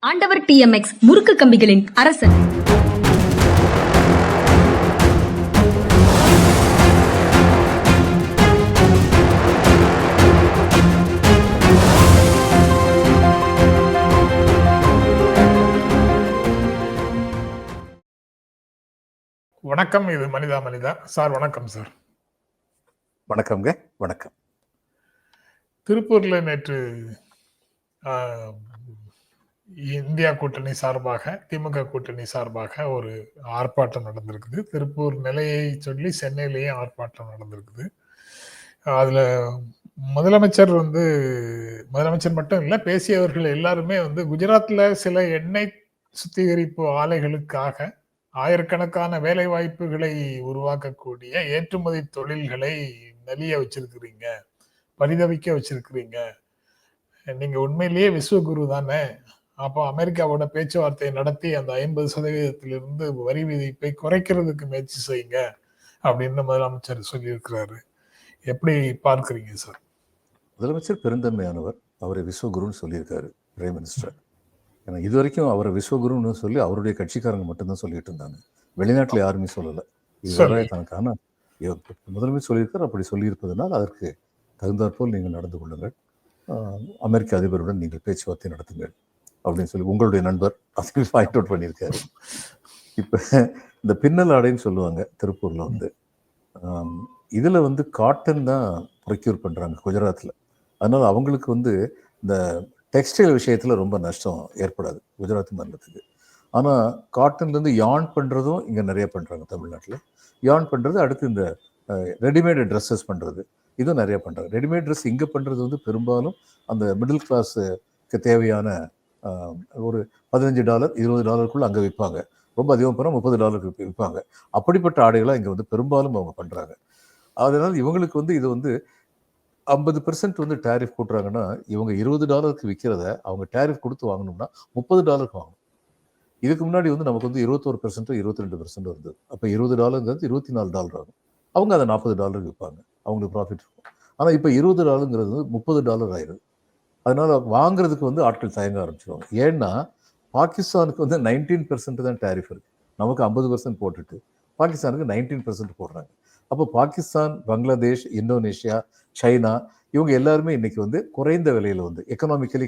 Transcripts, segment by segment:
ஆண்டவர் TMX முறுக்கு கம்பிகளின் அரசன். வணக்கம். இது மனிதா மனிதா சார். வணக்கம் சார். வணக்கம்ங்க. வணக்கம். திருப்பூர்ல நேற்று இந்தியா கூட்டணி சார்பாக, திமுக கூட்டணி சார்பாக ஒரு ஆர்ப்பாட்டம் நடந்திருக்குது. திருப்பூர் நிலையை சொல்லி சென்னையிலேயும் ஆர்ப்பாட்டம் நடந்திருக்குது. அதுல முதலமைச்சர் மட்டும் இல்ல, பேசியவர்கள் எல்லாருமே குஜராத்ல சில எண்ணெய் சுத்திகரிப்பு ஆலைகளுக்காக ஆயிரக்கணக்கான வேலை வாய்ப்புகளை உருவாக்கக்கூடிய ஏற்றுமதி தொழில்களை நலிய வச்சிருக்கிறீங்க, பரிதவிக்க வச்சிருக்கிறீங்க. நீங்க உண்மையிலேயே விஸ்வகுரு தானே? அப்போ அமெரிக்காவோட பேச்சுவார்த்தையை நடத்தி அந்த 50% வரி விதிப்பை குறைக்கிறதுக்கு முயற்சி செய்யுங்க அப்படின்னு முதலமைச்சர் சொல்லியிருக்கிறாரு. எப்படி பார்க்கிறீங்க சார்? முதலமைச்சர் பெருந்தன்மையானவர், அவரை விஸ்வகுருன்னு சொல்லியிருக்காரு பிரைம் மினிஸ்டர். ஏன்னா இது வரைக்கும் அவரை விஸ்வகுருன்னு சொல்லி அவருடைய கட்சிக்காரங்க மட்டும்தான் சொல்லிட்டு இருந்தாங்க. வெளிநாட்டில் யாருமே சொல்லலை. இதுவரை தனக்கான முதலமைச்சர் சொல்லியிருக்கார். அப்படி சொல்லியிருப்பதனால் அதற்கு தகுந்தாற்போல் நீங்கள் நடந்து கொள்ளுங்கள், அமெரிக்க அதிபருடன் நீங்கள் பேச்சுவார்த்தை நடத்துங்கள் அப்படின்னு சொல்லி உங்களுடைய நண்பர் அதில் பாயிண்ட் அவுட் பண்ணியிருக்காரு. இப்போ இந்த பின்னல் ஆடைன்னு சொல்லுவாங்க திருப்பூரில் இதில் காட்டன் தான் ப்ரொக்யூர் பண்ணுறாங்க குஜராத்தில். அதனால் அவங்களுக்கு இந்த டெக்ஸ்டைல் விஷயத்தில் ரொம்ப நஷ்டம் ஏற்படாது குஜராத் மாநிலத்துக்கு. ஆனால் காட்டன்லேருந்து யான் பண்ணுறதும் இங்கே நிறைய பண்ணுறாங்க தமிழ்நாட்டில். யான் பண்ணுறது, அடுத்து இந்த ரெடிமேடு ட்ரெஸ்ஸஸ் பண்ணுறது, இதுவும் நிறைய பண்ணுறாங்க. ரெடிமேட் ட்ரெஸ் இங்கே பண்ணுறது பெரும்பாலும் அந்த மிடில் கிளாஸுக்கு தேவையான ஒரு $15 $20 அங்கே விற்பாங்க. ரொம்ப அதிகம் போனால் $30 விற்பாங்க. அப்படிப்பட்ட ஆடைகளாக இங்கே பெரும்பாலும் அவங்க பண்ணுறாங்க. அதனால் இவங்களுக்கு இது 50% டேரிஃப் கூட்டுறாங்கன்னா, இவங்க $20 விற்கிறத அவங்க டேரிஃப் கொடுத்து வாங்கணும்னா $30 வாங்கணும். இதுக்கு முன்னாடி நமக்கு 21% 22% இருந்தது. அப்போ $20 $24 ஆகும். அவங்க அதை $40 விற்பாங்க, அவங்களுக்கு ப்ராஃபிட் இருக்கும். ஆனால் இப்போ $20 $30 ஆயிடுது. அதனால வாங்குறதுக்கு ஆட்கள் தயங்க ஆரம்பிச்சிருவாங்க. ஏன்னா பாகிஸ்தானுக்கு 19% தான் டேரிஃப் இருக்கு. நமக்கு 50% போட்டுட்டு பாகிஸ்தானுக்கு 19% போடுறாங்க. அப்போ பாகிஸ்தான், பங்களாதேஷ், இந்தோனேஷியா, சைனா இவங்க எல்லாருமே இன்னைக்கு குறைந்த விலையில் எக்கனாமிக்கலி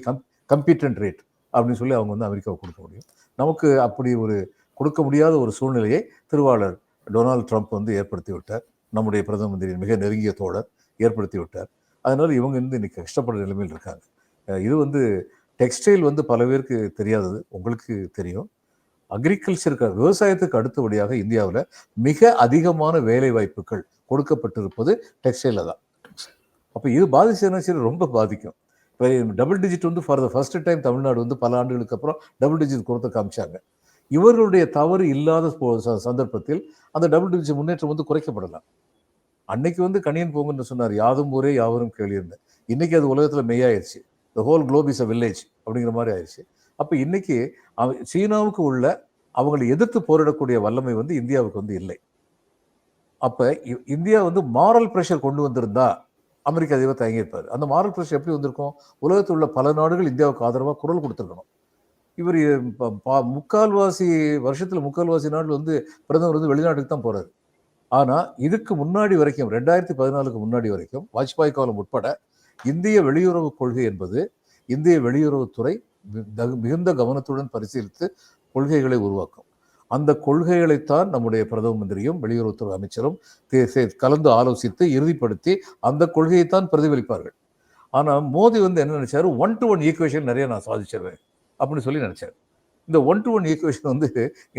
கம்பீட்டன்ட் ரேட் அப்படின்னு சொல்லி அவங்க அமெரிக்காவை கொடுக்க முடியும். நமக்கு அப்படி ஒரு கொடுக்க முடியாத ஒரு சூழ்நிலையை திருவாளர் டொனால்டு ட்ரம்ப் ஏற்படுத்தி விட்டார். நம்முடைய பிரதம மந்திரியின் மிக நெருங்கிய தோழர் ஏற்படுத்தி விட்டார். அதனால இவங்க இன்னைக்கு கஷ்டப்படுற நிலைமையில் இருக்காங்க. இது டெக்ஸ்டைல் பல பேருக்கு தெரியாதது, உங்களுக்கு தெரியும். அக்ரிகல்ச்சருக்கு, விவசாயத்துக்கு அடுத்தபடியாக இந்தியாவில் மிக அதிகமான வேலை வாய்ப்புகள் கொடுக்கப்பட்டிருப்பது டெக்ஸ்டைல தான். அப்போ இது பாதிச்சுன்னா ரொம்ப பாதிக்கும். இப்போ double digit for the first time Tamil Nadu பல ஆண்டுகளுக்கு அப்புறம் டபுள் டிஜிட் கொடுத்து காமிச்சாங்க. இவர்களுடைய தவறு இல்லாத சந்தர்ப்பத்தில் அந்த டபுள் டிஜிட் முன்னேற்றம் குறைக்கப்படலாம். அன்னைக்கு கணியன் போங்கன்னு சொன்னார், யாதும் ஊரே யாவரும் கேள்வியிருந்தேன். இன்னைக்கு அது உலகத்தில் மெய்யாயிருச்சு. The whole globe is a village அப்படிங்கிற மாதிரி ஆயிடுச்சு. அப்போ இன்னைக்கு சீனாவுக்கு உள்ள அவங்களை எதிர்த்து போரிடக்கூடிய வல்லமை இந்தியாவுக்கு இல்லை. அப்போ இந்தியா மாரல் ப்ரெஷர் கொண்டு வந்திருந்தா அமெரிக்க அதிபர் தயங்கியிருப்பார். அந்த மாரல் ப்ரெஷர் எப்படி வந்திருக்கும்? உலகத்தில் உள்ள பல நாடுகள் இந்தியாவுக்கு ஆதரவாக குரல் கொடுத்துருக்கணும். இவர் வருஷத்தில் முக்கால்வாசி நாள் பிரதமர் வெளிநாட்டுக்கு தான் போறாரு. ஆனால் இதுக்கு முன்னாடி வரைக்கும் 2014 முன்னாடி வரைக்கும் வாஜ்பாய் காலம் உட்பட இந்திய வெளியுறவு கொள்கை என்பது இந்திய வெளியுறவுத்துறை மிகுந்த கவனத்துடன் பரிசீலித்து கொள்கைகளை உருவாக்கும். அந்த கொள்கைகளைத்தான் நம்முடைய பிரதம மந்திரியும் வெளியுறவுத்துறை அமைச்சரும் கலந்து ஆலோசித்து இறுதிப்படுத்தி அந்த கொள்கையைத்தான் பிரதிபலிப்பார்கள். ஆனால் மோடி என்ன நினைச்சாரு, 1-to-1 ஈக்குவேஷன் நிறைய நான் சாதிச்சிருவேன் அப்படின்னு சொல்லி நினைச்சாரு. இந்த 1-to-1 ஈக்குவேஷன்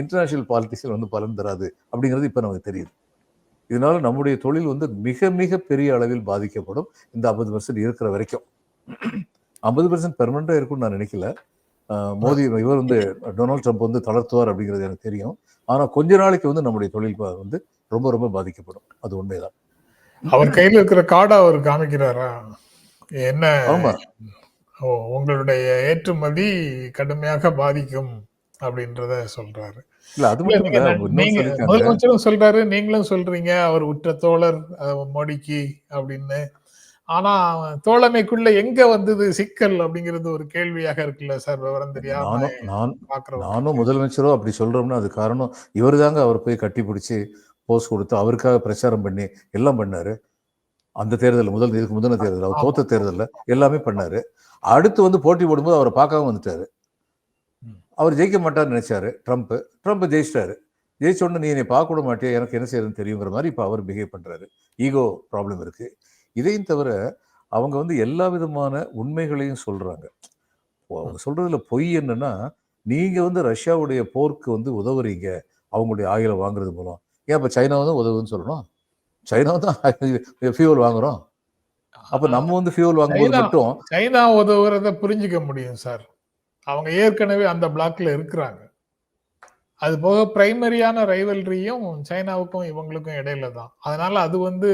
இன்டர்நேஷனல் பாலிட்டிக்ஸில் பலன் தராது அப்படிங்கிறது இப்போ நமக்கு தெரியுது. இதனால நம்முடைய தொழில் மிக மிக பெரிய அளவில் பாதிக்கப்படும். இந்த 50% இருக்கிற வரைக்கும் 50% பெர்மனண்டா இருக்கும்னு நான் நினைக்கல. மோடி இவர் டொனால்டு ட்ரம்ப் தளர்த்துவார் அப்படிங்கிறது எனக்கு தெரியும். ஆனா கொஞ்ச நாளைக்கு நம்முடைய தொழில் ரொம்ப ரொம்ப பாதிக்கப்படும். அது உண்மைதான். அவர் கையில் இருக்கிற கார்டை அவர் காமிக்கிறாரா என்ன? ஆமா, உங்களுடைய ஏற்றுமதி கடுமையாக பாதிக்கும் அப்படின்றத சொல்றாரு. இல்ல அது மட்டும் இல்ல, முதலமைச்சரும் சொல்றாரு, நீங்களும் சொல்றீங்க அவர் உற்ற தோழர் மோடிக்கு அப்படின்னு. ஆனா தோழமைக்குள்ள எங்க வந்தது சிக்கல் அப்படிங்கிறது ஒரு கேள்வியாக இருக்குல்ல சார், விவரம் தெரியாம நானும் நான் நானும் பாக்குறவங்களுக்கு. முதலமைச்சரோ அப்படி சொல்றோம்னா அது காரணம் இவர் தாங்க அவர் போய் கட்டி பிடிச்சி போஸ்ட் கொடுத்து அவருக்காக பிரச்சாரம் பண்ணி எல்லாம் பண்ணாரு. அந்த தேர்தல் இதுக்கு முந்தின தேர்தல் அவர் ஆமா. தோத்த தேர்தலில் எல்லாமே பண்ணாரு. அடுத்து வந்து போட்டி போடும்போது அவரை பார்க்காம வந்துட்டாரு. அவர் ஜெயிக்க மாட்டார்னு நினைச்சாரு ட்ரம்ப் ஜெயிச்சிட்டாரு. ஜெயிச்ச உடனே நீ என்னை பார்க்க கூட மாட்டியா, எனக்கு என்ன செய்யறதுன்னு தெரியுங்கிற மாதிரி இப்போ அவர் பிஹேவ் பண்றாரு. ஈகோ ப்ராப்ளம் இருக்கு. இதையும் தவிர அவங்க வந்து எல்லா விதமான உண்மைகளையும் சொல்றாங்க. அவங்க சொல்றதுல பொய் என்னன்னா, நீங்க வந்து ரஷ்யாவுடைய போருக்கு வந்து உதவுறீங்க அவங்களுடைய ஆயுளை வாங்குறது மூலம். ஏன் அப்ப சைனாவை தான் உதவுதுன்னு சொல்லணும்? சைனாவை தான் ஃபியூவல் வாங்குறோம். அப்ப நம்ம வந்து ஃபியூவல் வாங்கும்போது மட்டும் சைனா உதவுறத புரிஞ்சுக்க முடியும் சார். அவங்க ஏற்கனவே அந்த பிளாக்ல இருக்கிறாங்க. அது போக பிரைமரியான ரைவல்ரியும் சைனாவுக்கும் இவங்களுக்கும் இடையில தான். அதனால அது வந்து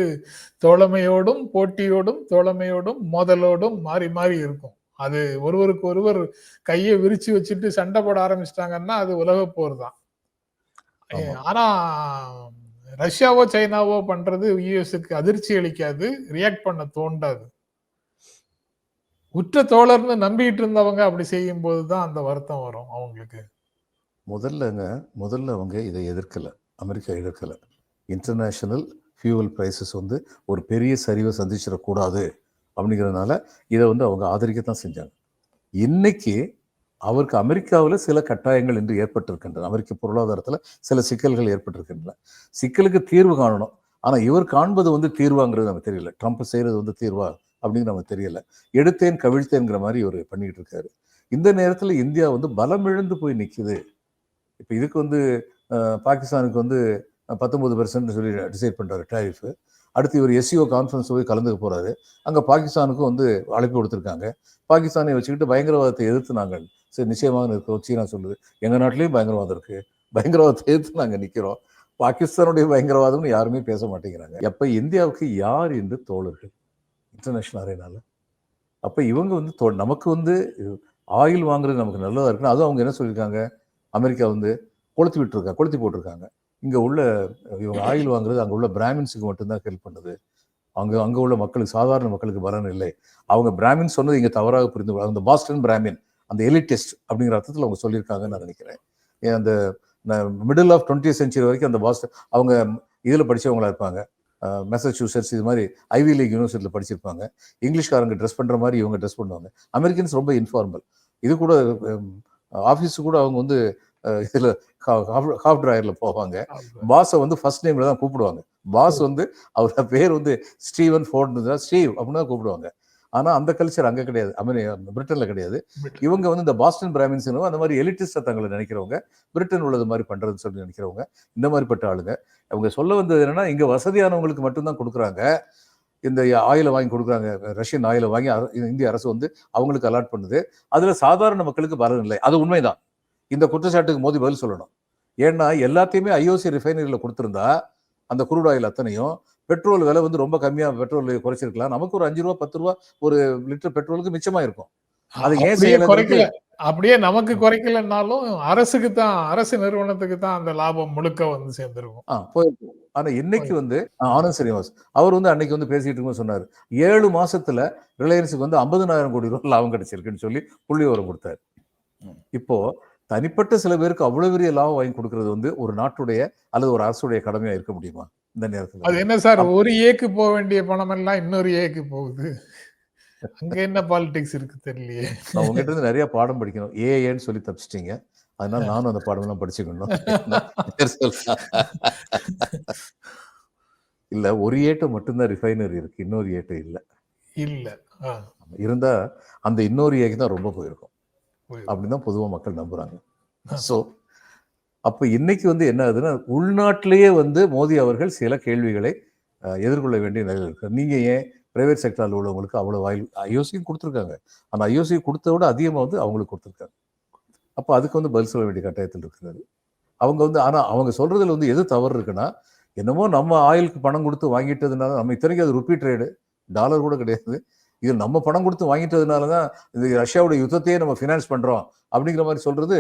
தோழமையோடும் போட்டியோடும் தோழமையோடும் மோதலோடும் மாறி மாறி இருக்கும். அது ஒருவருக்கு ஒருவர் கையை விரிச்சு வச்சுட்டு சண்டை போட ஆரம்பிச்சிட்டாங்கன்னா அது உலக போர் தான். ஆனா ரஷ்யாவோ சைனாவோ பண்றது யுஎஸ்க்கு அதிர்ச்சி அளிக்காது, ரியாக்ட் பண்ண தோண்டாது. உற்ற தோழர்னு நம்பிட்டு இருந்தவங்க அப்படி செய்யும் போதுதான் அந்த வருத்தம் வரும் அவங்களுக்கு. முதல்ல அவங்க இதை எதிர்க்கல, அமெரிக்கா எதிர்க்கல. இன்டர்நேஷனல் ஃபியூவல் பிரைசஸ் வந்து ஒரு பெரிய சரிவை சந்திச்சிடக்கூடாது அப்படிங்கிறதுனால இதை வந்து அவங்க ஆதரிக்கத்தான் செஞ்சாங்க. இன்னைக்கு அவருக்கு அமெரிக்காவில் சில கட்டாயங்கள் என்று ஏற்பட்டிருக்கின்றன. அமெரிக்க பொருளாதாரத்தில் சில சிக்கல்கள் ஏற்பட்டிருக்கின்றன. சிக்கலுக்கு தீர்வு காணணும். ஆனால் இவர் காண்பது வந்து தீர்வாங்கிறது நமக்கு தெரியல. ட்ரம்ப் செய்கிறது வந்து தீர்வா அப்படின்னு நமக்கு தெரியல. எடுத்தேன் கவிழ்த்தேங்கிற மாதிரி இவர் பண்ணிக்கிட்டு இருக்காரு. இந்த நேரத்தில் இந்தியா வந்து பலமிழந்து போய் நிற்குது. இப்போ இதுக்கு வந்து பாகிஸ்தானுக்கு வந்து 19% சொல்லி டிசைட் பண்ணுறாரு டாரிஃபு. அடுத்து இவர் எஸ்சிஓ கான்ஃபரன்ஸ் போய் கலந்துக்க போகிறாரு. அங்கே பாகிஸ்தானுக்கும் வந்து அழைப்பு கொடுத்துருக்காங்க. பாகிஸ்தானை வச்சுக்கிட்டு பயங்கரவாதத்தை எதிர்த்து நாங்கள் சரி நிச்சயமாக இருக்கிறோம். சீனா சொல்லுது எங்கள் நாட்டிலையும் பயங்கரவாதம் இருக்குது, பயங்கரவாதத்தை எதிர்த்து நாங்கள் நிற்கிறோம். பாகிஸ்தானுடைய பயங்கரவாதம்னு யாருமே பேச மாட்டேங்கிறாங்க. எப்போ இந்தியாவுக்கு யார் என்று தோழர்கள் இன்டர்நேஷனல் அரேனால? அப்போ இவங்க வந்து நமக்கு வந்து ஆயில் வாங்குறது நமக்கு நல்லதாக இருக்குன்னு அதுவும் அவங்க என்ன சொல்லியிருக்காங்க, அமெரிக்கா வந்து கொளுத்தி போட்டிருக்காங்க. இங்கே உள்ள இவங்க ஆயில் வாங்குறது அங்கே உள்ள பிராமின்ஸுக்கு மட்டும்தான் ஹெல்ப் பண்ணுது. அங்கே உள்ள மக்களுக்கு, சாதாரண மக்களுக்கு பலன் இல்லை. அவங்க பிராமின் சொன்னது இங்கே தவறாக புரிந்து, அந்த பாஸ்டன் பிராமின், அந்த எலிட்டிஸ்ட் அப்படிங்கிற அர்த்தத்தில் அவங்க சொல்லியிருக்காங்கன்னு நான் நினைக்கிறேன். அந்த மிடில் ஆஃப் 20th century வரைக்கும் அந்த பாஸ்டன் அவங்க இதில் படித்தவங்களா இருப்பாங்க. மெசச்சூசெட்ஸ் இது மாதிரி ஐவி லீக் யூனிவர்சிட்டியில் படிச்சிருப்பாங்க. இங்கிலீஷ்காரங்க ட்ரெஸ் பண்ணுற மாதிரி இவங்க ட்ரெஸ் பண்ணுவாங்க. அமெரிக்கன்ஸ் ரொம்ப இன்ஃபார்மல். இது கூட ஆஃபீஸு கூட அவங்க வந்து இதில் ஹாஃப் ட்ராயரில் போவாங்க. பாஸை வந்து ஃபர்ஸ்ட் நேமில் தான் கூப்பிடுவாங்க. பாஸ் வந்து அவரோட பேர் வந்து ஸ்டீவன் ஃபோர்டு, ஸ்டீவ் அப்படின்னு தான் கூப்பிடுவாங்க. ஆனால் அந்த கல்ச்சர் அங்கே கிடையாது, பிரிட்டனில் கிடையாது. இவங்க வந்து இந்த பாஸ்டன் பிராமின்ஸ் அந்த மாதிரி எலிட்டிஸ்டாக தங்களை நினைக்கிறவங்க, பிரிட்டன் உள்ளது மாதிரி பண்ணுறதுன்னு சொல்லி நினைக்கிறவங்க, இந்த மாதிரிப்பட்ட ஆளுங்க. அவங்க சொல்ல வந்தது என்னன்னா, இங்கே வசதியானவங்களுக்கு மட்டும்தான் கொடுக்குறாங்க, இந்த ஆயிலை வாங்கி கொடுக்குறாங்க, ரஷ்யன் ஆயிலை வாங்கி இந்திய அரசு வந்து அவங்களுக்கு அலாட் பண்ணுது, அதில் சாதாரண மக்களுக்கு பலன் இல்லை. அது உண்மைதான். இந்த குற்றச்சாட்டுக்கு மோடி பதில் சொல்லணும். ஏன்னா எல்லாத்தையுமே ஐஓசி ரிஃபைனரியில் கொடுத்துருந்தா அந்த குரூட் ஆயில் அத்தனையும் பெட்ரோல் விலை வந்து ரொம்ப கம்மியாக பெட்ரோல் குறைச்சிருக்கலாம். நமக்கு ஒரு 5 ரூபா 10 ரூபா ஒரு லிட்டர் பெட்ரோலுக்கு மிச்சமா இருக்கும். அதை ஏன் செய்யல? அப்படியே நமக்கு குறைக்கலன்னாலும் அரசுக்கு தான், அரசு நிறுவனத்துக்கு தான் அந்த லாபம் முழுக்க வந்து சேர்ந்திருக்கும். போயிருக்கும். ஆனா இன்னைக்கு வந்து ஆனந்த் ஸ்ரீனிவாஸ் அவர் வந்து அன்னைக்கு வந்து பேசிட்டு இருக்கும் சொன்னாரு, 7 மாசத்துல ரிலையன்ஸுக்கு வந்து 50,000 கோடி ரூபாய் லாபம் கிடைச்சிருக்குன்னு சொல்லி புள்ளி விவரம் கொடுத்தாரு. இப்போ தனிப்பட்ட சில பேருக்கு அவ்வளவு பெரிய லாபம் வாங்கி கொடுக்கறது வந்து ஒரு நாட்டுடைய அல்லது ஒரு அரசுடைய கடமையா இருக்க முடியுமா இந்த நேரத்தில்? அது என்ன சார், ஒரு ஏக்கு போக வேண்டிய பணம் எல்லாம் இன்னொரு ஏக்கு போகுது. அங்க என்ன பாலிடிக்ஸ் இருக்கு தெரியலையே. நான் உங்ககிட்ட இருந்து நிறைய பாடம் படிக்கணும். ஏன்னு சொல்லி தப்பிச்சிட்டீங்க, அதனால நானும் அந்த பாடம் எல்லாம் படிச்சுக்கணும். இல்ல, ஒரு ஏட்டு மட்டும்தான் ரிஃபைனரி இருக்கு, இன்னொரு ஏட்டு இல்ல. இருந்தா அந்த இன்னொரு ஏக்கு தான் ரொம்ப போயிருக்கும் அப்படின்னு தான் பொதுவாக மக்கள் நம்புறாங்க. ஸோ அப்போ இன்னைக்கு வந்து என்ன ஆகுதுன்னா, உள்நாட்டிலேயே வந்து மோடி அவர்கள் சில கேள்விகளை எதிர்கொள்ள வேண்டிய நிலையில் இருக்கு. நீங்க ஏன் பிரைவேட் செக்டரில் உள்ளவங்களுக்கு அவ்வளோ ஐஓசியும் கொடுத்துருக்காங்க, அந்த ஐஓசி கொடுத்த விட அதிகமாக வந்து அவங்களுக்கு கொடுத்துருக்காங்க. அப்போ அதுக்கு வந்து பதில் சொல்ல வேண்டிய கட்டாயத்தில் இருக்கிறாரு அவங்க வந்து. ஆனால் அவங்க சொல்றதுல வந்து எது தவறு இருக்குன்னா, என்னமோ நம்ம ஆயிலுக்கு பணம் கொடுத்து வாங்கிட்டதுனால, நம்ம இத்தனைக்கும் அது ருப்பி ட்ரேடு, டாலர் கூட கிடையாது, இது நம்ம பணம் கொடுத்து வாங்கிட்டதுனால தான் இந்த ரஷ்யாவுடைய யுத்தத்தையே நம்ம ஃபினான்ஸ் பண்றோம் அப்படிங்கிற மாதிரி சொல்றது.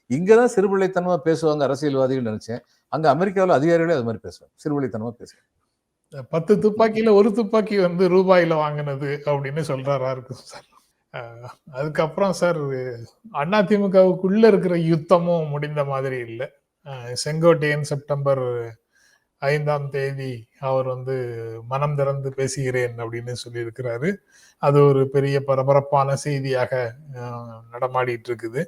இங்கதான் சிறுபிள்ளைத்தனமா பேசுவாங்க அரசியல்வாதிகள் நினைச்சேன். அங்க அமெரிக்காவில் அதிகாரிகளே அது மாதிரி பேசுவாங்க, சிறுபிள்ளைத்தனமா பேசுவாங்க. 10 துப்பாக்கியில ஒரு துப்பாக்கி வந்து ரூபாயில வாங்கினது அப்படின்னு சொல்றாரா இருக்கும் சார். அதுக்கப்புறம் சார் அதிமுகவுக்குள்ள இருக்கிற யுத்தமும் முடிந்த மாதிரி இல்லை. செங்கோட்டையன் செப்டம்பர் 5ஆம் தேதி அவர் வந்து மனம் திறந்து பேசுகிறேன் அப்படின்னு சொல்லியிருக்கிறாரு. அது ஒரு பெரிய பரபரப்பான செய்தியாக நடமாடிட்டு இருக்குது.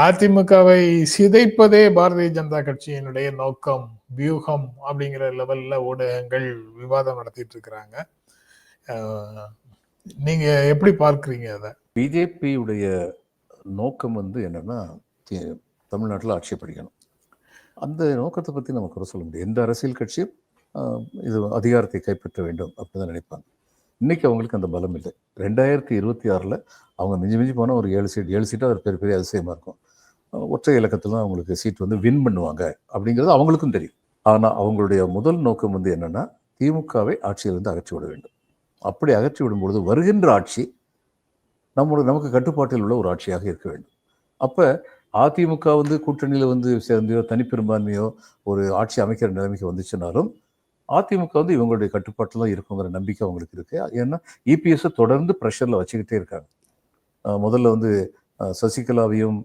அதிமுகவை சிதைப்பதே பாரதிய ஜனதா கட்சியினுடைய நோக்கம், வியூகம் அப்படிங்கிற லெவல்ல ஊடகங்கள் விவாதம் நடத்திட்டு இருக்கிறாங்க. நீங்க எப்படி பார்க்கிறீங்க அதை? பிஜேபியுடைய நோக்கம் வந்து என்னன்னா தமிழ்நாட்டில் ஆட்சி பிடிக்கணும். அந்த நோக்கத்தை பற்றி நம்ம குறை சொல்ல முடியும். எந்த அரசியல் கட்சியும் இது அதிகாரத்தை கைப்பற்ற வேண்டும் அப்படின்னு நினைப்பாங்க. இன்னைக்கு அவங்களுக்கு அந்த பலம் இல்லை. 2026 அவங்க மிஞ்சி போனால் ஒரு 7 சீட்டாக ஒரு பெரிய அதிசயமாக இருக்கும். ஒற்றை இலக்கத்தில் தான் அவங்களுக்கு சீட் வந்து வின் பண்ணுவாங்க அப்படிங்கிறது அவங்களுக்கும் தெரியும். ஆனால் அவங்களுடைய முதல் நோக்கம் வந்து என்னன்னா திமுகவை ஆட்சியிலிருந்து அகற்றி விட வேண்டும். அப்படி அகற்றி விடும்பொழுது வருகின்ற ஆட்சி நமக்கு கட்டுப்பாட்டில் உள்ள ஒரு ஆட்சியாக இருக்க வேண்டும். அப்போ அதிமுக வந்து கூட்டணியில் வந்து சேர்ந்தையோ தனிப்பெரும்பான்மையோ ஒரு ஆட்சி அமைக்கிற நிலைமைக்கு வந்துச்சுனாலும் அதிமுக வந்து இவங்களுடைய கட்டுப்பாட்டில் தான் இருக்குங்கிற நம்பிக்கை அவங்களுக்கு இருக்கு. ஏன்னா இபிஎஸ் தொடர்ந்து ப்ரெஷரில் வச்சுக்கிட்டே இருக்காங்க. முதல்ல வந்து சசிகலாவையும்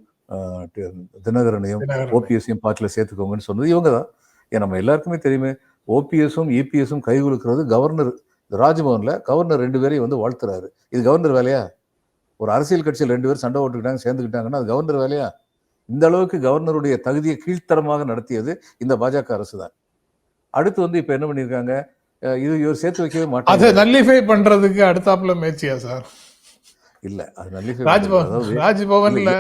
தினகரனையும் ஓபிஎஸ்ஸையும் பார்ட்டியில் சேர்த்துக்கோங்கன்னு சொன்னது இவங்க தான். ஏன் நம்ம எல்லாருக்குமே தெரியுமே, ஓபிஎஸும் இபிஎஸும் கை குலுக்கிறது கவர்னர் ராஜ்பவனில் கவர்னர் 2 பேரையும் வந்து வாழ்த்துறாரு. இது கவர்னர் வேலையா? ஒரு அரசியல் கட்சியில் 2 பேர் சண்டை ஓட்டுக்கிட்டாங்க, சேர்ந்துக்கிட்டாங்கன்னா அது கவர்னர் வேலையா? இந்த அளவுக்கு கவர்னருடைய தகுதியை கீழ்த்தரமாக நடத்தியது இந்த பாஜக அரசு தான். அடுத்து வந்து இப்ப என்ன பண்ணிருக்காங்க, இது இவர் சேர்த்து வைக்கவே மாட்டாங்க. அதை நல்லிஃபை பண்றதுக்கு அடுத்தாப்புல முயற்சியா சார்? இல்ல, அது நல்லிஃபை ராஜ்பவன்ல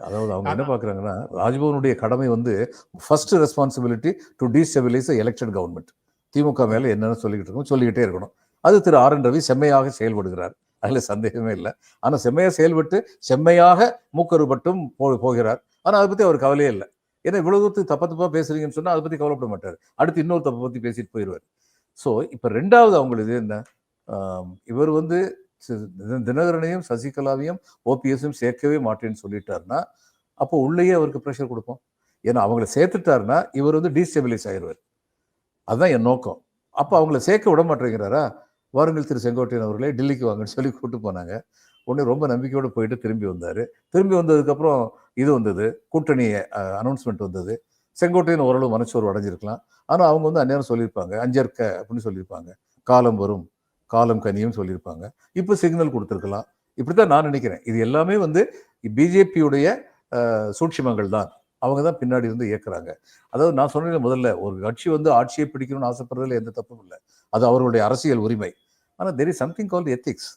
அதாவது அவங்க என்ன பாக்குறாங்கன்னா, ராஜ்பவனுடைய கடமை வந்து first responsibility to destabilise elected government. DMK மேல என்னன்னு சொல்லிக்கிட்டே இருக்கணும். அது திரு ஆர் என் ரவி செம்மையாக செயல்படுகிறார், அதுல சந்தேகமே இல்லை. ஆனா செம்மையா செயல்பட்டு செம்மையாக மூக்கறுபட்டும் போகிறார். ஆனா அதை பத்தி அவர் கவலையே இல்லை. ஏன்னா இவ்வளவு தூரத்துக்கு தப்பா பேசுறீங்கன்னு சொன்னா அதை பத்தி கவலைப்பட மாட்டார். அடுத்து இன்னொரு தப்பை பத்தி பேசிட்டு போயிடுவார். ஸோ இப்ப ரெண்டாவது அவங்களுக்கு என்ன, இவர் வந்து தினகரனையும் சசிகலாவையும் ஓபிஎஸையும் சேர்க்கவே மாட்டேன்னு சொல்லிட்டாருன்னா அப்போ உள்ளேயே அவருக்கு ப்ரெஷர் கொடுப்போம். ஏன்னா அவங்கள சேர்த்துட்டாருன்னா இவர் வந்து டீஸ்டெபிலைஸ் ஆயிடுவார். அதுதான் என் நோக்கம். அப்போ அவங்கள சேர்க்க விட மாட்டேங்கிறாரா? வாருங்கள் திரு செங்கோட்டையன் அவர்களே, டெல்லிக்கு வாங்கன்னு சொல்லி கூப்பிட்டு போனாங்க. உடனே ரொம்ப நம்பிக்கையோடு போயிட்டு திரும்பி வந்தார். திரும்பி வந்ததுக்கப்புறம் இது வந்தது, கூட்டணி அனௌன்ஸ்மெண்ட் வந்தது. செங்கோட்டையன் ஓரளவு மனச்சோர்வு அடைஞ்சிருக்கலாம். ஆனால் அவங்க வந்து அந்நேரம் சொல்லியிருப்பாங்க, அஞ்சற்க அப்படின்னு சொல்லியிருப்பாங்க, காலம் வரும் காலம் கனியும் சொல்லியிருப்பாங்க. இப்போ சிக்னல் கொடுத்துருக்கலாம். இப்படித்தான் நான் நினைக்கிறேன். இது எல்லாமே வந்து பிஜேபியுடைய சூட்சிமங்கள் தான். அவங்க தான் பின்னாடி இருந்து இயக்குறாங்க. அதாவது நான் சொன்னேன் முதல்ல, ஒரு கட்சி வந்து ஆட்சியை பிடிக்கணும்னு ஆசைப்படுறதுல எந்த தப்பும் இல்லை, அது அவர்களுடைய அரசியல் உரிமை. ஆனால் there is something called ethics.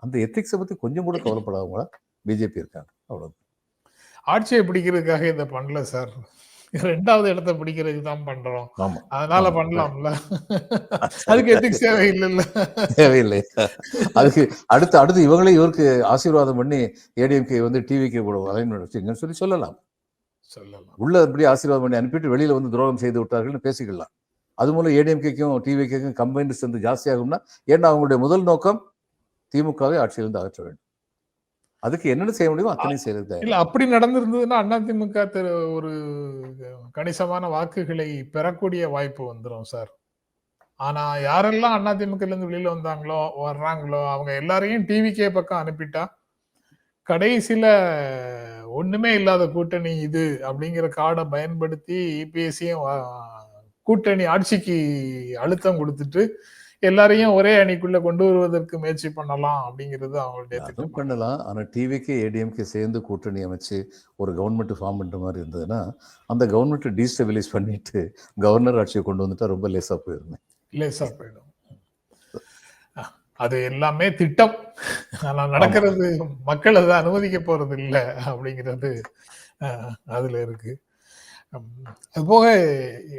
அந்த எத்திக்ஸை பத்தி கொஞ்சம் கூட கவலைப்படாதவங்களா பிஜேபி இருக்காங்க. அவ்வளவு. ஆட்சியை பிடிக்கிறதுக்காக இதை பண்ணல சார், 2வது இடத்தை பிடிக்கிறதுக்கு தான் பண்றோம், அதனால பண்ணலாம்ல. அதுக்கு எத்திக்ஸ் தேவையில்லை. அதுக்கு அடுத்து இவங்களே இவருக்கு ஆசீர்வாதம் பண்ணி ஏடிஎம்கே வந்து டிவிகே கூட அலைன்மெண்ட் வச்சுங்கன்னு சொல்லலாம். உள்ள அப்படி ஆசீர்வாதம் பண்ணி அனுப்பிட்டு வெளியில வந்து துரோகம் செய்து விட்டார்கள்னு பேசிக்கலாம். அது மூலம் ஏடிஎம்கேக்கும் டிவிகேக்கும் கம்பைன்டு சேர்ந்து ஜாஸ்தியாகும்னா, ஏன்னா அவங்களுடைய முதல் நோக்கம் திமுகவை ஆட்சியிலிருந்து அகற்ற வேண்டும். அதுக்கு என்னென்ன செய்ய முடியுமோ அத்தனை செய்யறது. இல்ல, அப்படி நடந்திருந்ததுன்னா அதிமுக ஒரு கணிசமான வாக்குகளை பெறக்கூடிய வாய்ப்பு வந்துடும் சார். ஆனா யாரெல்லாம் அதிமுக இருந்து வெளியில வர்றாங்களோ அவங்க எல்லாரையும் டிவிகே பக்கம் அனுப்பிட்டா கடைசியில ஒண்ணுமே இல்லாத கூட்டணி இது அப்படிங்கிற கார்டை பயன்படுத்தி இபிஎஸ்சியும் கூட்டணி ஆட்சிக்கு அழுத்தம் கொடுத்துட்டு எல்லாரையும் ஒரே அணிக்குள்ள கொண்டு வருவதற்கு முயற்சி பண்ணலாம் அப்படிங்கிறது அவங்களுடைய திட்டம். பண்ணலாம். ஆனா டிவிகே ஏடிஎம்கே சேர்ந்து கூட்டணி அமைச்சு ஒரு கவர்மெண்ட் ஃபார்ம் பண்ற மாதிரி இருந்ததுன்னா அந்த கவர்மெண்ட் டீஸ்டெபிலைஸ் பண்ணிட்டு கவர்னர் ஆட்சியை கொண்டு வந்துட்டா ரொம்ப லேசா போயிடும். அது எல்லாமே திட்டம், ஆனா நடக்கிறது மக்கள் அதை அனுமதிக்க போறது இல்லை அப்படிங்கிறது அதுல இருக்கு. அதுபோக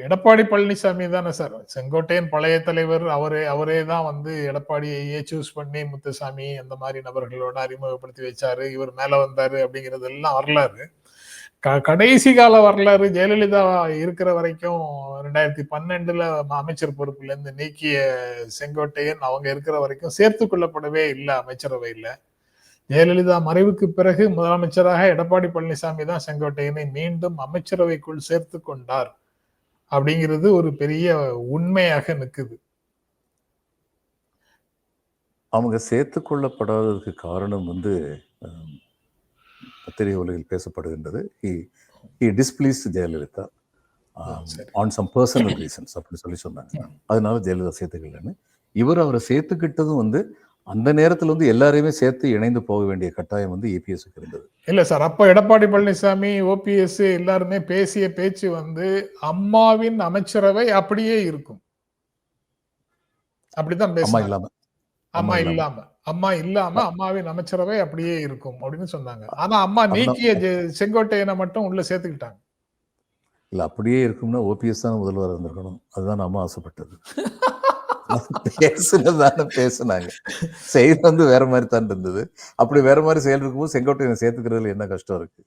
எடப்பாடி பழனிசாமி தானே சார் செங்கோட்டையன் பழைய தலைவர், அவரே தான் வந்து எடப்பாடியையே சூஸ் பண்ணி முத்துசாமி அந்த மாதிரி நபர்களோட அறிமுகப்படுத்தி வச்சாரு, இவர் மேல வந்தாரு அப்படிங்கிறது எல்லாம் வரலாறு. கடைசி கால வரலாறு ஜெயலலிதா இருக்கிற வரைக்கும் 2012 அமைச்சர் பொறுப்புல இருந்து நீக்கிய செங்கோட்டையன் அவங்க இருக்கிற வரைக்கும் சேர்த்து கொள்ளப்படவே இல்லை அமைச்சரவையில். ஜெயலலிதா மறைவுக்கு பிறகு முதலமைச்சராக எடப்பாடி பழனிசாமி தான் செங்கோட்டையனை மீண்டும் அமைச்சரவைக்குள் சேர்த்து கொண்டார் அப்படிங்கிறது ஒரு பெரிய உண்மையாக நிக்குது. அவங்க சேர்த்துக் கொள்ளப்படாததுக்கு காரணம் வந்து பத்திரிகை உலகில் பேசப்படுகின்றது. he displeased ஜெயலலிதா சரி. ஆன் சம் பர்சனல் ரீசன்ஸ் அப்படி சொல்லி சொன்னாங்க. அதனால ஜெயலலிதா சேர்த்துக்கலன்னு. இவர் அவரை சேர்த்துக்கிட்டதும் வந்து அந்த நேரத்தில் வந்து எல்லாரையுமே சேர்த்து இணைந்து போக வேண்டிய கட்டாயம் வந்து இபிஎஸ்க்கு இருந்தது. இல்ல சார், அப்ப எடப்பாடி பழனிசாமி, ஓபிஎஸ் எல்லாருமே பேசிய பேச்சு வந்து அம்மாவின் அமைச்சரவை அப்படியே இருக்கும். அப்படிதான் அம்மா பேசினாங்க. இல்லாம அம்மா இல்லாம அம்மாவின் அமைச்சரவை அப்படியே இருக்கும் அப்படின்னு சொன்னாங்க. ஆனா அம்மா நீக்கிய செங்கோட்டையனை மட்டும் உள்ள சேர்த்துக்கிட்டாங்க. இல்ல அப்படியே இருக்கும்னா ஓபிஎஸ் தான் முதல்வர் இருந்திருக்கணும். அதுதான் அம்மா ஆசைப்பட்டது. பேசுனதானே பேசுனாங்க. செயல் வந்து வேற மாதிரி தான் இருந்தது. அப்படி வேற மாதிரி செயல் இருக்கும்போது செங்கோட்டையனை சேர்த்துக்கிறதுல என்ன கஷ்டம் இருக்கு?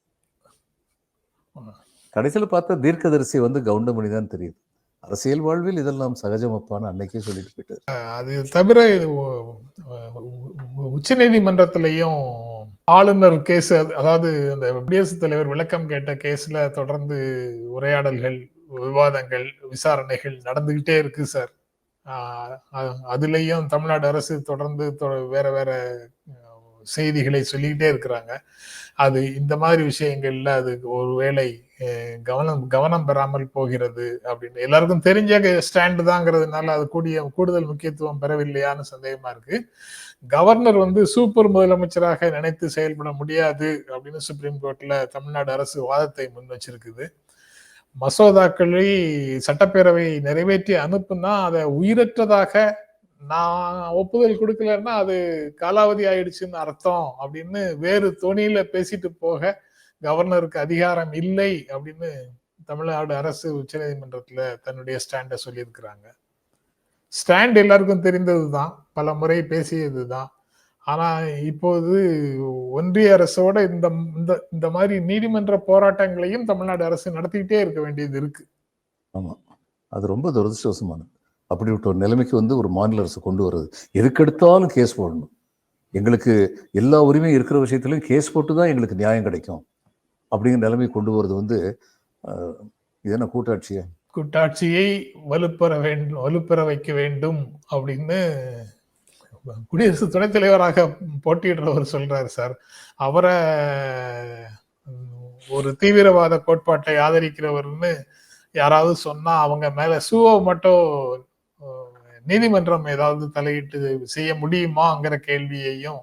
கடைசியில பார்த்தா தீர்க்கதரிசி வந்து கவுண்டமணி தான் தெரியுது. அரசியல் வாழ்வில் இதெல்லாம் சகஜமப்பான்னு அன்னைக்கே சொல்லிட்டு போயிட்டாரு. அது தவிர உச்ச நீதிமன்றத்திலையும் ஆளுநர் கேஸ், அதாவது அந்த குடியரசுத் தலைவர் விளக்கம் கேட்ட கேஸ்ல தொடர்ந்து உரையாடல்கள், விவாதங்கள், விசாரணைகள் நடந்துகிட்டே இருக்கு சார். அதுலயும் தமிழ்நாடு அரசு தொடர்ந்து வேற வேற செய்திகளை சொல்லிக்கிட்டே இருக்கிறாங்க. அது இந்த மாதிரி விஷயங்கள்ல அது ஒருவேளை கவனம் பெறாமல் போகிறது அப்படின்னு எல்லாருக்கும் தெரிஞ்ச ஸ்டாண்டு தாங்கிறதுனால அது கூடுதல் முக்கியத்துவம் பெறவில்லையான்னு சந்தேகமா இருக்கு. கவர்னர் வந்து சூப்பர் முதலமைச்சராக நினைத்து செயல்பட முடியாது அப்படின்னு சுப்ரீம் கோர்ட்ல தமிழ்நாடு அரசு வாதத்தை முன் வச்சிருக்குது. மசோதாக்களை சட்டப்பேரவை நிறைவேற்றி அனுப்புனா அதை உயிரற்றதாக நான் ஒப்புதல் கொடுக்கலன்னா அது காலாவதி ஆயிடுச்சுன்னு அர்த்தம் அப்படின்னு வேறு தொனியில பேசிட்டு போக கவர்னருக்கு அதிகாரம் இல்லை அப்படின்னு தமிழ்நாடு அரசு உச்ச நீதிமன்றத்துல தன்னுடைய ஸ்டாண்ட சொல்லியிருக்கிறாங்க. ஸ்டாண்ட் எல்லாருக்கும் தெரிந்ததுதான், பல முறை பேசியதுதான். ஆனா இப்போது ஒன்றிய அரசோட இந்த மாதிரி நீதிமன்ற போராட்டங்களையும் தமிழ்நாடு அரசு நடத்திக்கிட்டே இருக்க வேண்டியது இருக்கு. ஆமா, அது ரொம்ப துரதிருஷ்டவசமானது. அப்படிப்பட்ட ஒரு நிலைமைக்கு வந்து ஒரு மாநில அரசு கொண்டு வருது. எதுக்கெடுத்தாலும் கேஸ் போடணும், எங்களுக்கு எல்லா உரிமையும் இருக்கிற விஷயத்துலையும் கேஸ் போட்டு தான் எங்களுக்கு நியாயம் கிடைக்கும் அப்படிங்கிற நிலைமை கொண்டு வருது வந்து இது என்ன கூட்டாட்சியை வலுப்பெற வைக்க வேண்டும் அப்படின்னு குடியரசு துணைத் தலைவராக போட்டியிடுறவர் சொல்றாரு சார். அவரை ஒரு தீவிரவாத கோட்பாட்டை ஆதரிக்கிறவர்னு யாராவது சொன்னா அவங்க மேல சூவ மட்டும் நீதிமன்றம் ஏதாவது தலையிட்டு செய்ய முடியுமாங்கிற கேள்வியையும்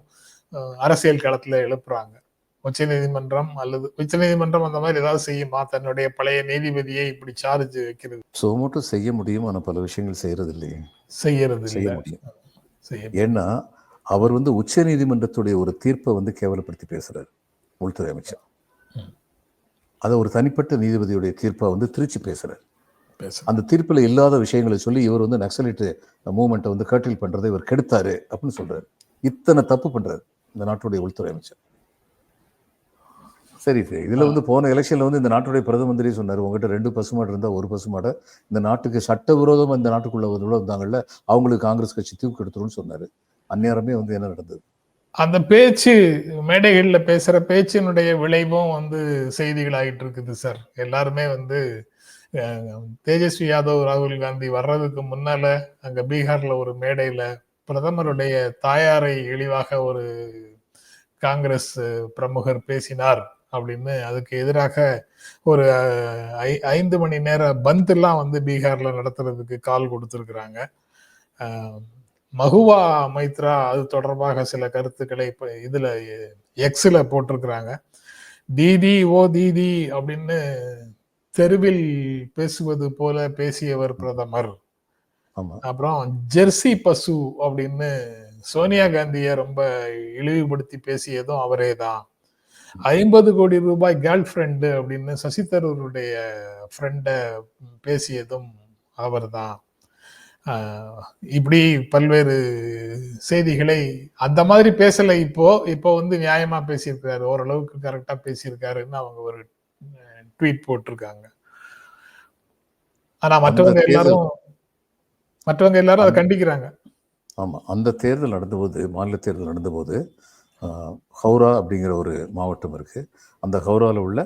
அரசியல் களத்துல எழுப்புறாங்க. உச்ச நீதிமன்றம் அந்த மாதிரி ஏதாவது செய்யுமா, தன்னுடைய பழைய நீதிபதியை இப்படி சார்ஜ் வைக்கிறது? சோ மட்டும் செய்ய முடியும், ஆனா பல விஷயங்கள் செய்யறது இல்லையே. செய்ய முடியும். ஏன்னா அவர் வந்து உச்ச நீதிமன்றத்துடைய ஒரு தீர்ப்பை வந்து கேவலப்படுத்தி பேசுறாரு உள்துறை அமைச்சர். அதை ஒரு தனிப்பட்ட நீதிபதியுடைய தீர்ப்பை வந்து திருச்சி பேசுறாரு. அந்த தீர்ப்புல இல்லாத விஷயங்களை சொல்லி இவர் வந்து நக்சலைட் மூவ்மெண்ட்டை வந்து கர்டில் பண்றதை இவர் கெடுத்தாரு அப்படின்னு சொல்றாரு. இத்தனை தப்பு பண்றாரு இந்த நாட்டுடைய உள்துறை அமைச்சர். சரி, இதுல வந்து போன எலெக்ஷன்ல வந்து இந்த நாட்டுடைய பிரதம மந்திரி சொன்னாரு, உங்ககிட்ட 2 பசுமாடு இருந்தா ஒரு பசுமாடை இந்த நாட்டுக்கு சட்டவிரோதம் இந்த நாட்டுக்குள்ள வந்தாங்கல்ல அவங்களுக்கு காங்கிரஸ் கட்சி தூக்கி எடுத்துருன்னு சொன்னாரு. அந்நேரமே வந்து என்ன நடந்தது? அந்த பேச்சு, மேடைகள்ல பேசுற பேச்சினுடைய விளைவும் வந்து செய்திகள் ஆகிட்டு இருக்குது சார். எல்லாருமே வந்து தேஜஸ்வி யாதவ், ராகுல் காந்தி வர்றதுக்கு முன்னால அங்க பீகார்ல ஒரு மேடையில பிரதமருடைய தாயாரை இழிவாக ஒரு காங்கிரஸ் பிரமுகர் பேசினார் அப்படின்னு அதுக்கு எதிராக ஒரு 5 மணி நேர பந்த் எல்லாம் வந்து பீகார்ல நடத்துறதுக்கு கால் கொடுத்திருக்கிறாங்க. மகுவா மைத்ரா அது தொடர்பாக சில கருத்துக்களை இப்ப இதுல எக்ஸ்ல போட்டிருக்கிறாங்க. தீதி ஓ தீதி அப்படின்னு தெருவில் பேசுவது போல பேசியவர் பிரதமர். அப்புறம் ஜெர்சி பசு அப்படின்னு சோனியா காந்திய ரொம்ப இழிவுபடுத்தி பேசியதும் அவரே தான். 50 கோடி ரூபாய் கேர்ள் ஃப்ரெண்டு அப்படின்னு சசி தரூருடைய ஃப்ரெண்ட பேசியதும் அவர் தான். இப்படி பல்வேறு செய்திகளை அந்த மாதிரி பேசல. இப்போ வந்து நியாயமா பேசியிருக்காரு, ஓரளவுக்கு கரெக்டா பேசியிருக்காருன்னு அவங்க ஒரு ட்வீட் போட்டிருக்காங்க. ஆனா மற்றவங்க எல்லாரும் அதை கண்டிக்கிறாங்க. ஆமா, அந்த தேர்தல் நடந்தபோது, மாநில தேர்தல் நடந்தபோது ஹவுரா அப்படிங்கிற ஒரு மாவட்டம் இருக்கு. அந்த ஹவுராவில் உள்ள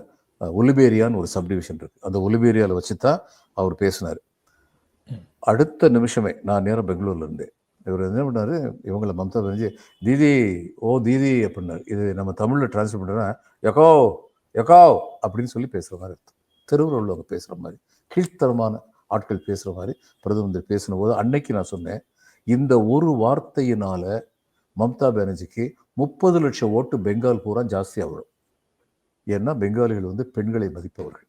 ஒலிபேரியான்னு ஒரு சப்டிவிஷன் இருக்கு. அந்த ஒலிபேரியாவில் வச்சு தான் அவர் பேசினார். அடுத்த நிமிஷமே நான் நேரம் பெங்களூர்ல இருந்தேன். இவர் என்ன பண்ணாரு, இவங்களை மம்தா பானர்ஜி தீதி ஓ தீதி அப்படின்னாரு. இது நம்ம தமிழில் டிரான்ஸ்லேட் பண்ணுறோன்னா எக்கோ எக்கோ அப்படின்னு சொல்லி பேசுகிற மாதிரி இருக்கும். தெருவில் உள்ளவங்க பேசுகிற மாதிரி, கீழ்த்தரமான ஆட்கள் பேசுகிற மாதிரி பிரதம மந்திரி பேசின போது அன்னைக்கு நான் சொன்னேன், இந்த ஒரு வார்த்தையினால மம்தா பானர்ஜிக்கு 30 லட்சம் ஓட்டு பெங்கால் பூரா ஜாஸ்தியாக விடும். ஏன்னா பெங்காலிகள் வந்து பெண்களை மதிப்பவர்கள்.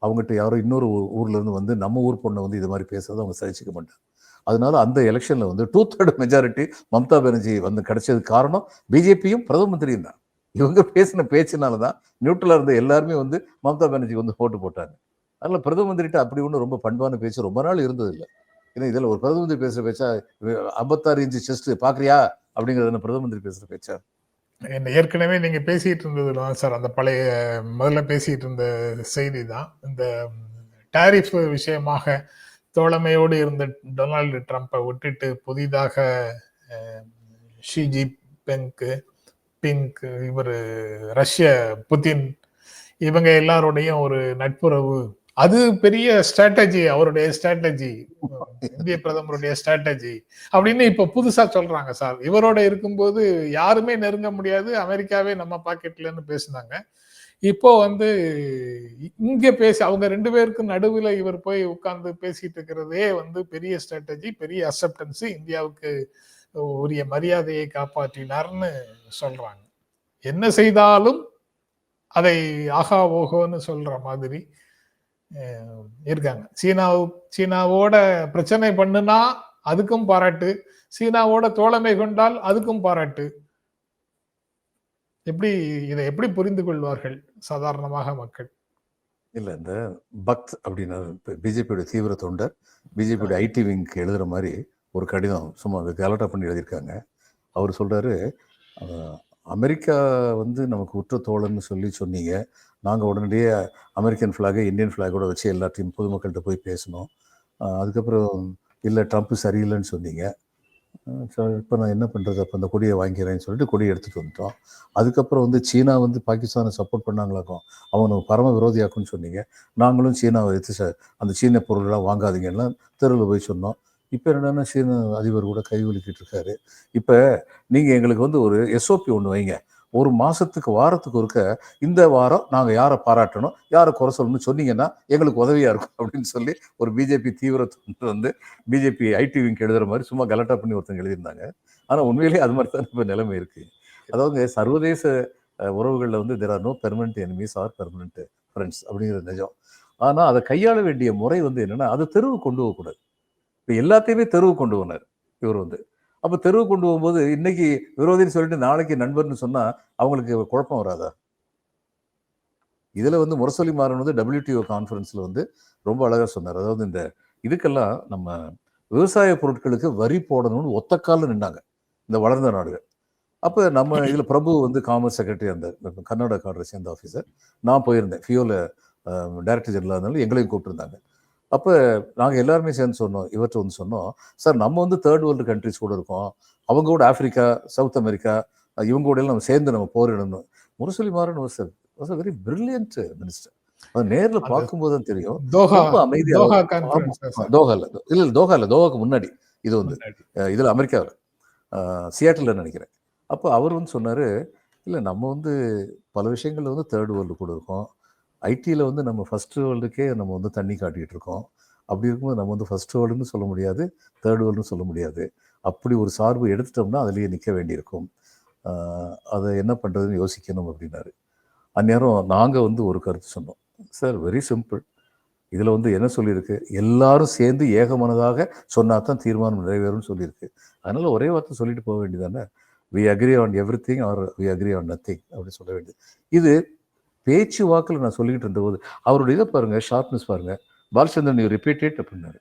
அவங்ககிட்ட யாரோ இன்னொரு ஊர்லேருந்து வந்து நம்ம ஊர் பொண்ணை வந்து இது மாதிரி பேசுறது அவங்க சகிச்சிக்க மாட்டாங்க. அதனால அந்த எலெக்ஷனில் வந்து 2/3 மெஜாரிட்டி மம்தா பானர்ஜி வந்து கிடைச்சதுக்கு காரணம் பிஜேபியும் பிரதம மந்திரியும் தான். இவங்க பேசின பேச்சினால தான் நியூட்ரலாக இருந்த எல்லாருமே வந்து மம்தா பானர்ஜிக்கு வந்து ஓட்டு போட்டாங்க. அதனால பிரதம மந்திரிட்ட அப்படி ஒன்றும் ரொம்ப பண்பான பேச்சு ரொம்ப நாள் இருந்தது இல்லை. ஏன்னா இதில் ஒரு பிரதம மந்திரி பேசுகிற பேச்சா 56 இன்ச்சு செஸ்ட் பார்க்குறியா அப்படிங்கிறது பிரதம மந்திரி பேசுகிற பேச்சா? என்ன ஏற்கனவே நீங்க பேசிட்டு இருந்ததுதான் சார், அந்த பழைய முதல்ல பேசிட்டு இருந்த செய்தி தான். இந்த டாரிஃப் விஷயமாக தோழமையோடு இருந்த டொனால்டு ட்ரம்ப்பை விட்டுட்டு புதிதாக ஷி பிங்க் இவர் ரஷ்ய புதின் இவங்க எல்லாரோடையும் ஒரு நட்புறவு, அது பெரிய ஸ்ட்ராட்டஜி, அவருடைய ஸ்ட்ராட்டஜி, இந்திய பிரதமருடைய ஸ்ட்ராட்டஜி அப்படின்னு இப்ப புதுசா சொல்றாங்க சார். இவரோட இருக்கும்போது யாருமே நெருங்க முடியாது, அமெரிக்காவே நம்ம பாக்கெட்லன்னு பேசினாங்க. இப்போ வந்து இங்க அவங்க 2 பேருக்கும் நடுவுல இவர் போய் உட்கார்ந்து பேசிட்டு இருக்கிறதே வந்து பெரிய ஸ்ட்ராட்டஜி, பெரிய அக்செப்டன்ஸ், இந்தியாவுக்கு உரிய மரியாதையை காப்பாற்றினார்னு சொல்றாங்க. என்ன செய்தாலும் அதை ஆகா ஓகோன்னு சொல்ற மாதிரி இருக்காங்க. சீனாவோட பிரச்சனை பண்ணுனா அதுக்கும் பாராட்டு, சீனாவோட தோழமை கொண்டால் அதுக்கும் பாராட்டு. இதை எப்படி புரிந்து கொள்வார்கள் சாதாரணமாக மக்கள்? இல்லை, இந்த பக்த் அப்படின்னா பிஜேபியோட தீவிர தொண்டர் பிஜேபியோட ஐடி விங்க்கு எழுதுற மாதிரி ஒரு கடிதம் சும்மா கலட்டா பண்ணி எழுதியிருக்காங்க. அவர் சொல்றாரு, அமெரிக்கா வந்து நமக்கு உற்ற தோழன்னு சொல்லி சொன்னீங்க, நாங்கள் உடனடியே அமெரிக்கன் ஃப்ளாகை இந்தியன் ஃப்ளாகோட வச்சு எல்லாத்தையும் பொதுமக்கள்கிட்ட போய் பேசணும். அதுக்கப்புறம் இல்லை ட்ரம்ப் சரியில்லைன்னு சொன்னீங்க. இப்போ நான் என்ன பண்ணுறது, அப்போ அந்த கொடியை வாங்கிக்கிறேன்னு சொல்லிட்டு கொடியை எடுத்துகிட்டு வந்துட்டோம். அதுக்கப்புறம் வந்து சீனா வந்து பாகிஸ்தானை சப்போர்ட் பண்ணாங்களாக்கும், அவங்க நம்ம பரம விரோதியாக்குன்னு சொன்னீங்க. நாங்களும் சீனாவை எடுத்து அந்த சீன பொருள்லாம் வாங்காதீங்கன்னா தெருவில் போய் சொன்னோம். இப்போ என்னென்னா சீன அதிபர் கூட கைவலிக்கிட்டு இருக்காரு. இப்போ நீங்கள் எங்களுக்கு வந்து ஒரு எஸ்ஓபி ஒன்று வைங்க, ஒரு மாதத்துக்கு வாரத்துக்கு ஒருக்க இந்த வாரம் நாங்கள் யாரை பாராட்டணும், யாரை குறை சொல்லணும்னு சொன்னீங்கன்னா எங்களுக்கு உதவியாக இருக்கும் அப்படின்னு சொல்லி ஒரு பிஜேபி தீவிர தொண்டு வந்து பிஜேபி ஐடி விங்க் எழுதுகிற மாதிரி சும்மா கலட்டா பண்ணி ஒருத்தங்க எழுதியிருந்தாங்க. ஆனால் உண்மையிலேயே அது மாதிரி தான் இப்போ நிலைமை இருக்குது. அதாவது சர்வதேச உறவுகளில் வந்து there are no permanent enemies are permanent friends அப்படிங்கிறது நிஜம். ஆனால் அதை கையாள வேண்டிய முறை வந்து என்னென்னா, அதை தெருவு கொண்டு போகக்கூடாது. இப்போ எல்லாத்தையுமே தெருவு கொண்டு போனார் இவர் வந்து. அப்போ தெருவு கொண்டு போகும்போது இன்னைக்கு விரோதின்னு சொல்லிட்டு நாளைக்கு நண்பர்னு சொன்னால் அவங்களுக்கு குழப்பம் வராதா? இதில் வந்து முரசொலி மாறன் வந்து WTO கான்ஃபரன்ஸில் வந்து ரொம்ப அழகாக சொன்னார். அதாவது இந்த இதுக்கெல்லாம் நம்ம விவசாய பொருட்களுக்கு வரி போடணும்னு ஒத்தக்காலில் நின்றாங்க இந்த வளர்ந்த நாடுகள். அப்போ நம்ம இதில் பிரபு வந்து காமர்ஸ் செக்ரட்டரி இருந்தார், கர்நாடகா கார்டரை சேர்ந்த ஆஃபீஸர். நான் போயிருந்தேன், ஃபியோவில் டைரக்டர் ஜெனரலாக இருந்தாலும் எங்களையும் கூப்பிட்டுருந்தாங்க. அப்போ நாங்கள் எல்லாருமே சேர்ந்து சொன்னோம், இவர்கிட்ட வந்து சொன்னோம், சார் நம்ம வந்து தேர்ட் வேர்ல்டு கண்ட்ரிஸ் கூட இருக்கோம், அவங்க கூட ஆஃப்ரிக்கா, சவுத் அமெரிக்கா, இவங்க கூட நம்ம சேர்ந்து நம்ம போரிடணும். Murasoli Maran was a very brilliant minister. அது நேரில் பார்க்கும்போது தான் தெரியும். ரொம்ப அமைதியாக. தோஹால முன்னாடி இது வந்து இதில் அமெரிக்காவில் சியாட்டில் நினைக்கிறேன். அப்போ அவர் வந்து சொன்னார், இல்லை நம்ம வந்து பல விஷயங்களில் வந்து தேர்ட் வேர்ல்டு கூட இருக்கோம், ஐடியில் வந்து நம்ம ஃபஸ்ட் வேர்ல்டுக்கே நம்ம வந்து தண்ணி காட்டிகிட்டு இருக்கோம். அப்படி இருக்கும்போது நம்ம வந்து ஃபஸ்ட் வேர்ல்டுன்னு சொல்ல முடியாது, தேர்ட் வேர்ல்டுன்னு சொல்ல முடியாது. அப்படி ஒரு சார்பு எடுத்துட்டோம்னா அதுலேயே நிற்க வேண்டியிருக்கும். அதை என்ன பண்ணுறதுன்னு யோசிக்கணும் அப்படின்னாரு. அந்நேரம் நாங்கள் வந்து ஒரு கருத்து சொன்னோம், சார் வெரி சிம்பிள், இதில் வந்து என்ன சொல்லியிருக்கு, எல்லாரும் சேர்ந்து ஏகமனதாக சொன்னால் தான் தீர்மானம் நிறைவேறும்னு சொல்லியிருக்கு. அதனால் ஒரே வார்த்தை சொல்லிட்டு போக வேண்டியதானே, we agree on everything or we agree on nothing அப்படின்னு சொல்ல வேண்டியது. இது பேச்சு வாக்கில் நான் சொல்லிக்கிட்டு இருந்தபோது அவருடைய இதை பாருங்க, ஷார்ப்னஸ் பாருங்க, பாலச்சந்திரன் யூ ரிப்பீட் இட் அப்படின்னாரு.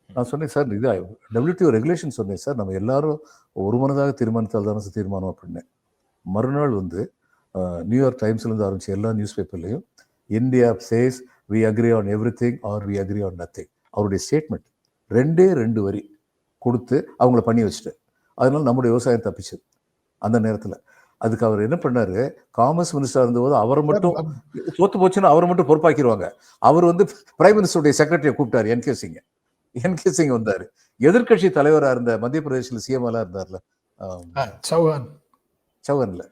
நான் சொன்னேன், சார் இது WTO ரெகுலேஷன் சொன்னேன் சார், நம்ம எல்லாரும் ஒரு மனதாக தீர்மானித்தால் தானே சார் தீர்மானம் அப்படின்னேன். மறுநாள் வந்து நியூயார்க் டைம்ஸ்லேருந்து ஆரம்பிச்சு எல்லா நியூஸ் பேப்பர்லையும் India says we agree on everything or we agree on nothing, அவருடைய ஸ்டேட்மெண்ட் 2 வரி கொடுத்து அவங்கள பண்ணி வச்சுட்டு, அதனால நம்முடைய விவசாயம் தப்பிச்சது அந்த நேரத்தில். அதுக்கு அவர் என்ன பண்ணாரு, காமர்ஸ் மினிஸ்டர் இருந்தபோது அவரை மட்டும் தோத்து போச்சுன்னா அவரை மட்டும் பொறுப்பாக்கிடுவாங்க. அவர் வந்து பிரைம் மினிஸ்டருடைய செக்ரட்டரியை கூப்பிட்டாரு, என்கே சிங். என்கே சிங் வந்தாரு. எதிர்க்கட்சி தலைவரா இருந்த மத்திய பிரதேசில் சிஎம் இருந்தார்ல, சௌஹான்ல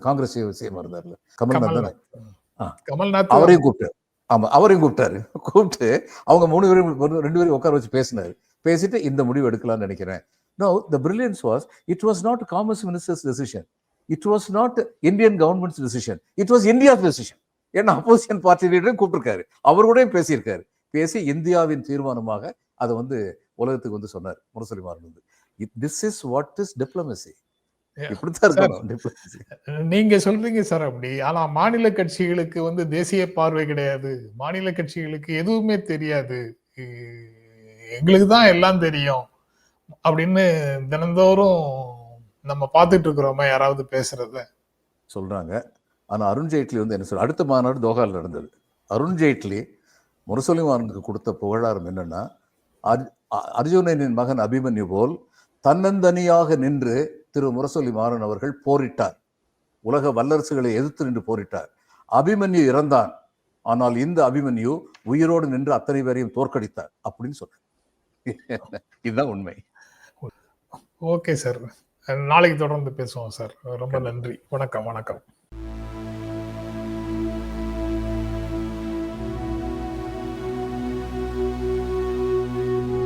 காங்கிரஸ் சிஎம் இருந்தார்ல, கமல்நாத் தானே, கமல்நாத் அவரையும் கூப்பிட்டாரு. ஆமா, அவரையும் கூப்பிட்டாரு. கூப்பிட்டு அவங்க 3 பேரும் 2 பேரும் உட்கார வச்சு பேசினாரு. பேசிட்டு இந்த முடிவு எடுக்கலாம்னு நினைக்கிறேன். No, the brilliance was, it was not Commerce Minister's decision. It was not Indian government's decision. It was India's decision. ஏன்னா அப்போசிஷன் பார்ட்டி லீடரும் கூப்பிட்டிருக்காரு, அவர் கூட பேசியிருக்காரு. பேசி இந்தியாவின் தீர்மானமாக அதை வந்து உலகத்துக்கு வந்து சொன்னார் முரசொலி மாறன் வந்து. This is what is diplomacy. இப்படித்தான் இருக்கணும் டிப்ளமசி. நீங்க சொல்றீங்க சார் அப்படி. ஆனா மாநில கட்சிகளுக்கு வந்து தேசிய பார்வை கிடையாது, மாநில கட்சிகளுக்கு எதுவுமே தெரியாது, எங்களுக்கு தான் எல்லாம் தெரியும் அப்படின்னு தினந்தோறும் நம்ம பார்த்துட்டு இருக்கிறோமா யாராவது பேசுறத சொல்றாங்க. ஆனா அருண்ஜேட்லி வந்து என்ன சொல்ற, அடுத்த மாநாடு தோஹாவில் நடந்தது. அருண்ஜேட்லி முரசொலி மாறனுக்கு கொடுத்த புகழாரம் என்னன்னா, அர்ஜுனனின் மகன் அபிமன்யு போல் தன்னந்தனியாக நின்று திரு முரசொலி மாறன் அவர்கள் போரிட்டார், உலக வல்லரசுகளை எதிர்த்து நின்று போரிட்டார். அபிமன்யு இறந்தான், ஆனால் இந்த அபிமன்யு உயிரோடு நின்று அத்தனை பேரையும் தோற்கடித்தார் அப்படின்னு சொல்றேன். இதுதான் உண்மை. ஓகே சார், நாளைக்கு தொடர்ந்து பேசுவோம் சார். ரொம்ப நன்றி. வணக்கம்.